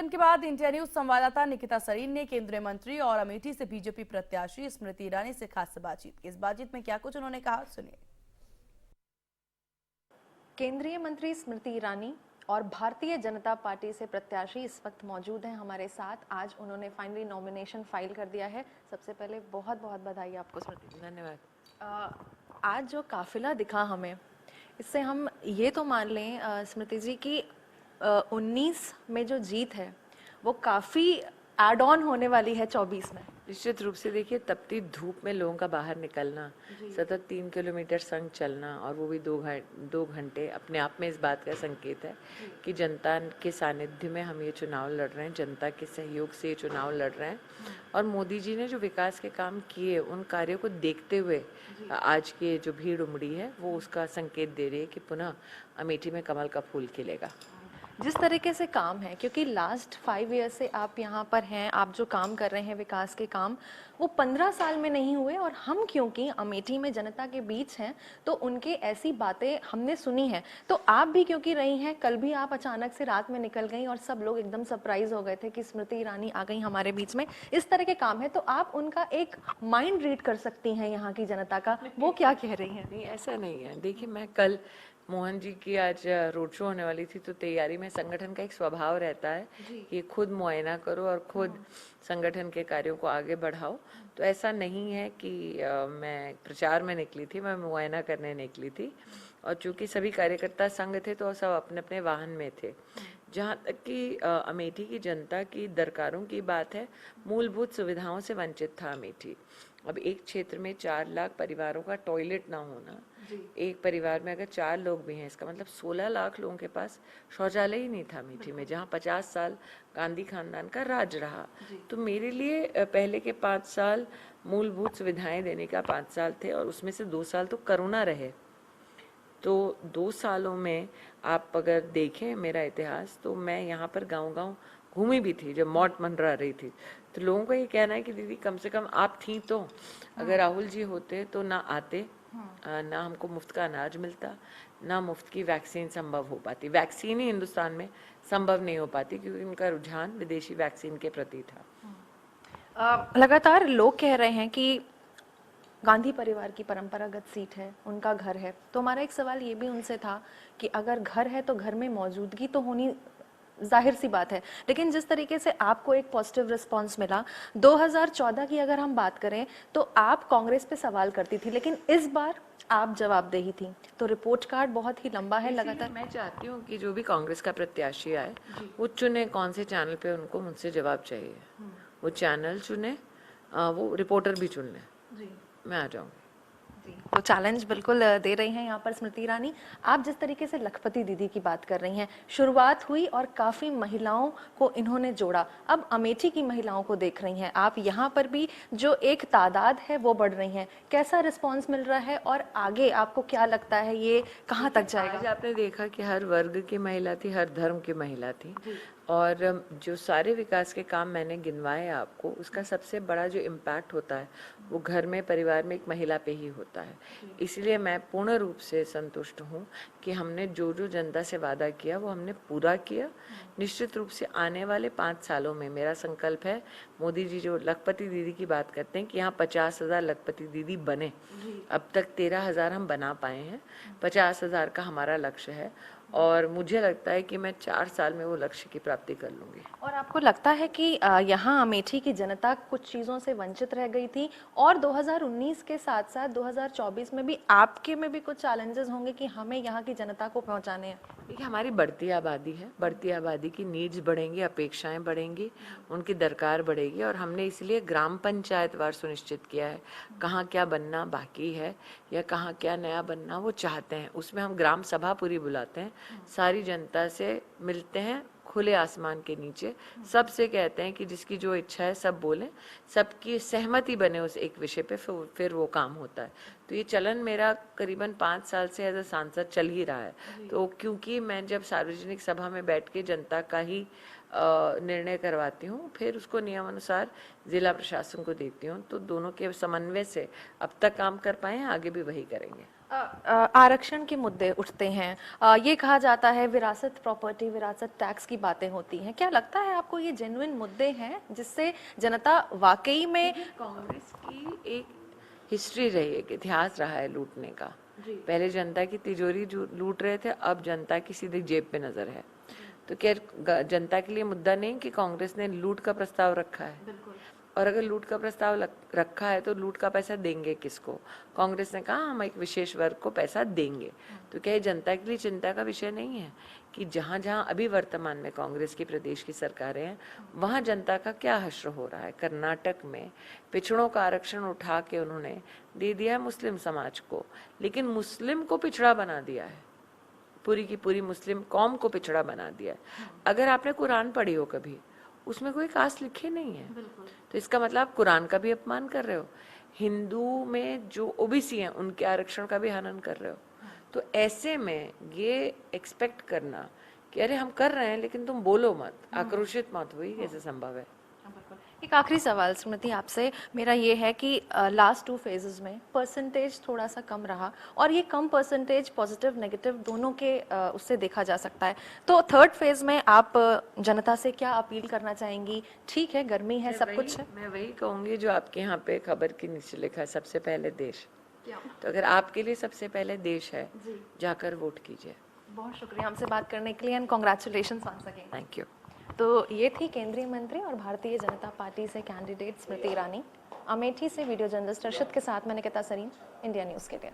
Bulletin के बाद India news संवाददाता निकिता सरीन ने केंद्रीय मंत्री और अमेठी से बीजेपी प्रत्याशी स्मृति ईरानी से खास बातचीत की। इस बातचीत में क्या कुछ उन्होंने कहा, सुनिए। केंद्रीय मंत्री स्मृति ईरानी और भारतीय जनता पार्टी से प्रत्याशी इस वक्त मौजूद हैं हमारे साथ। आज उन्होंने फाइनली नॉमिनेशन फाइल कर दिया है। सबसे पहले बहुत बहुत बधाई आपको स्मृति जी। धन्यवाद। आज जो काफिला दिखा हमें, इससे हम ये तो मान लें स्मृति जी की 19 में जो जीत है वो काफ़ी एड ऑन होने वाली है 24 में। निश्चित रूप से देखिए, तपती धूप में लोगों का बाहर निकलना, सतत 3 किलोमीटर संग चलना और वो भी 2 घंटे अपने आप में इस बात का संकेत है कि जनता के सानिध्य में हम ये चुनाव लड़ रहे हैं, जनता के सहयोग से ये चुनाव लड़ रहे हैं। और मोदी जी ने जो विकास के काम किए, उन कार्यों को देखते हुए आज की जो भीड़ उमड़ी है वो उसका संकेत दे रही है कि पुनः अमेठी में कमल का फूल खिलेगा। जिस तरीके से काम है, क्योंकि लास्ट 5 ईयर से आप यहाँ पर हैं, आप जो काम कर रहे हैं विकास के काम, वो 15 साल में नहीं हुए। और हम क्योंकि अमेठी में जनता के बीच हैं तो उनके ऐसी बातें हमने सुनी हैं। तो आप भी क्योंकि रही हैं, कल भी आप अचानक से रात में निकल गई और सब लोग एकदम सरप्राइज हो गए थे कि स्मृति ईरानी आ गई हमारे बीच में। इस तरह के काम है तो आप उनका एक माइंड रीड कर सकती हैं यहाँ की जनता का, वो क्या कह रही हैं। नहीं, ऐसा नहीं है। देखिए, मैं कल मोहन जी की आज रोड शो होने वाली थी, तो तैयारी में संगठन का एक स्वभाव रहता है कि खुद मुआयना करो और खुद संगठन के कार्यों को आगे बढ़ाओ। तो ऐसा नहीं है कि मैं प्रचार में निकली थी, मैं मुआयना करने निकली थी। और चूंकि सभी कार्यकर्ता संग थे तो सब अपने अपने वाहन में थे। जहाँ तक कि अमेठी की जनता की दरकारों की बात है, मूलभूत सुविधाओं से वंचित था अमेठी। अब एक क्षेत्र में 4 लाख परिवारों का टॉयलेट ना होना, एक परिवार में अगर 4 लोग भी हैं, इसका मतलब 16 लाख लोगों के पास शौचालय ही नहीं था अमेठी में, जहाँ 50 साल गांधी खानदान का राज रहा। तो मेरे लिए पहले के 5 साल मूलभूत सुविधाएं देने का 5 साल थे और उसमें से 2 साल तो कोरोना रहे। तो 2 सालों में आप अगर देखें मेरा इतिहास, तो मैं यहाँ पर गांव-गांव घूमी भी थी जब मौत मंडरा रही थी। तो लोगों का ये कहना है कि दीदी कम से कम आप थी, तो अगर राहुल जी होते तो ना आते, ना हमको मुफ्त का अनाज मिलता, ना मुफ्त की वैक्सीन संभव हो पाती। वैक्सीन ही हिंदुस्तान में संभव नहीं हो पाती क्योंकि उनका रुझान विदेशी वैक्सीन के प्रति था। लगातार लोग कह रहे हैं कि गांधी परिवार की परंपरागत सीट है, उनका घर है। तो हमारा एक सवाल ये भी उनसे था कि अगर घर है तो घर में मौजूदगी तो होनी जाहिर सी बात है, लेकिन जिस तरीके से आपको एक पॉजिटिव रिस्पांस मिला 2014 की अगर हम बात करें तो आप कांग्रेस पे सवाल करती थी, लेकिन इस बार आप जवाबदेही थी। तो रिपोर्ट कार्ड बहुत ही लंबा है। लगातार मैं चाहती हूँ कि जो भी कांग्रेस का प्रत्याशी आए वो चुने कौन से चैनल पे उनको मुझसे जवाब चाहिए, वो चैनल चुने, वो रिपोर्टर भी चुन ले, मैं आ जाऊँगी। तो चैलेंज बिल्कुल दे रही हैं यहाँ पर स्मृति ईरानी। आप जिस तरीके से लखपति दीदी की बात कर रही हैं, शुरुआत हुई और काफ़ी महिलाओं को इन्होंने जोड़ा। अब अमेठी की महिलाओं को देख रही हैं आप, यहाँ पर भी जो एक तादाद है वो बढ़ रही है। कैसा रिस्पांस मिल रहा है और आगे आपको क्या लगता है ये कहाँ तक जाएगा? आज आपने देखा कि हर वर्ग की महिला थी, हर धर्म की महिला थी, और जो सारे विकास के काम मैंने गिनवाए आपको, उसका सबसे बड़ा जो इम्पैक्ट होता है वो घर में, परिवार में एक महिला पे ही होता है। इसलिए मैं पूर्ण रूप से संतुष्ट हूँ कि हमने जो जो जनता से वादा किया वो हमने पूरा किया। निश्चित रूप से आने वाले 5 सालों में मेरा संकल्प है, मोदी जी जो लखपति दीदी की बात करते हैं कि यहाँ 50,000 लखपति दीदी बने, अब तक 13,000 हम बना पाए हैं, 50,000 का हमारा लक्ष्य है और मुझे लगता है कि मैं 4 साल में वो लक्ष्य की प्राप्ति कर लूंगी। और आपको लगता है कि यहाँ अमेठी की जनता कुछ चीज़ों से वंचित रह गई थी और 2019 के साथ साथ 2024 में भी आपके में भी कुछ चैलेंजेस होंगे कि हमें यहाँ की जनता को पहुँचाने हैं? देखिए, हमारी बढ़ती आबादी है, बढ़ती आबादी की नीड्स बढ़ेंगी, अपेक्षाएं बढ़ेंगी, उनकी दरकार बढ़ेगी और हमने इसलिए ग्राम पंचायत वार सुनिश्चित किया है कहाँ क्या बनना बाकी है या कहाँ क्या नया बनना वो चाहते हैं। उसमें हम ग्राम सभा पूरी बुलाते हैं, सारी जनता से मिलते हैं खुले आसमान के नीचे, सबसे कहते हैं कि जिसकी जो इच्छा है सब बोलें, सबकी सहमति बने उस एक विषय पे, फिर वो काम होता है। तो ये चलन मेरा करीबन 5 साल से एज अ सांसद चल ही रहा है। तो क्योंकि मैं जब सार्वजनिक सभा में बैठ के जनता का ही निर्णय करवाती हूँ, फिर उसको नियमानुसार जिला प्रशासन को देती हूँ, तो दोनों के समन्वय से अब तक काम कर पाए हैं, आगे भी वही करेंगे। आरक्षण के मुद्दे उठते हैं, ये कहा जाता है विरासत प्रॉपर्टी, विरासत टैक्स की बातें होती हैं। क्या लगता है आपको ये जेन्युइन मुद्दे हैं जिससे जनता वाकई में कांग्रेस की एक हिस्ट्री रही है, एक इतिहास रहा है लूटने का। पहले जनता की तिजोरी लूट रहे थे, अब जनता की सीधे जेब पे नजर है। तो क्या जनता के लिए मुद्दा नहीं कि कांग्रेस ने लूट का प्रस्ताव रखा है? और अगर लूट का प्रस्ताव रखा है तो लूट का पैसा देंगे किसको? कांग्रेस ने कहा हम एक विशेष वर्ग को पैसा देंगे। तो क्या ये जनता के लिए चिंता का विषय नहीं है कि जहां जहां अभी वर्तमान में कांग्रेस की प्रदेश की सरकारें हैं, वहां जनता का क्या हश्र हो रहा है? कर्नाटक में पिछड़ों का आरक्षण उठा के उन्होंने दे दिया है मुस्लिम समाज को, लेकिन मुस्लिम को पिछड़ा बना दिया है, पूरी की पूरी मुस्लिम कौम को पिछड़ा बना दिया है। अगर आपने कुरान पढ़ी हो कभी, उसमें कोई कास्ट लिखे नहीं है, तो इसका मतलब आप कुरान का भी अपमान कर रहे हो। हिंदू में जो ओबीसी हैं उनके आरक्षण का भी हनन कर रहे हो। तो ऐसे में ये एक्सपेक्ट करना कि अरे हम कर रहे हैं लेकिन तुम बोलो मत, आक्रोशित मत हुई, कैसे संभव है? एक आखिरी सवाल स्मृति आपसे मेरा ये है कि लास्ट 2 फेजेस में परसेंटेज थोड़ा सा कम रहा, और ये कम परसेंटेज पॉजिटिव नेगेटिव दोनों के उससे देखा जा सकता है। तो थर्ड फेज में आप जनता से क्या अपील करना चाहेंगी? ठीक है, गर्मी है, सब कुछ है। मैं वही कहूंगी जो आपके यहाँ पे खबर के नीचे लिखा है, सबसे पहले देश। तो अगर आपके लिए सबसे पहले देश है, जाकर वोट कीजिए। बहुत शुक्रिया हमसे बात करने के लिए, and congratulation once again. Thank you. तो ये थी केंद्रीय मंत्री और भारतीय जनता पार्टी से कैंडिडेट स्मृति ईरानी। अमेठी से वीडियो जर्नलिस्ट अर्शद के साथ मैं निकिता सरीन, इंडिया न्यूज़ के लिए।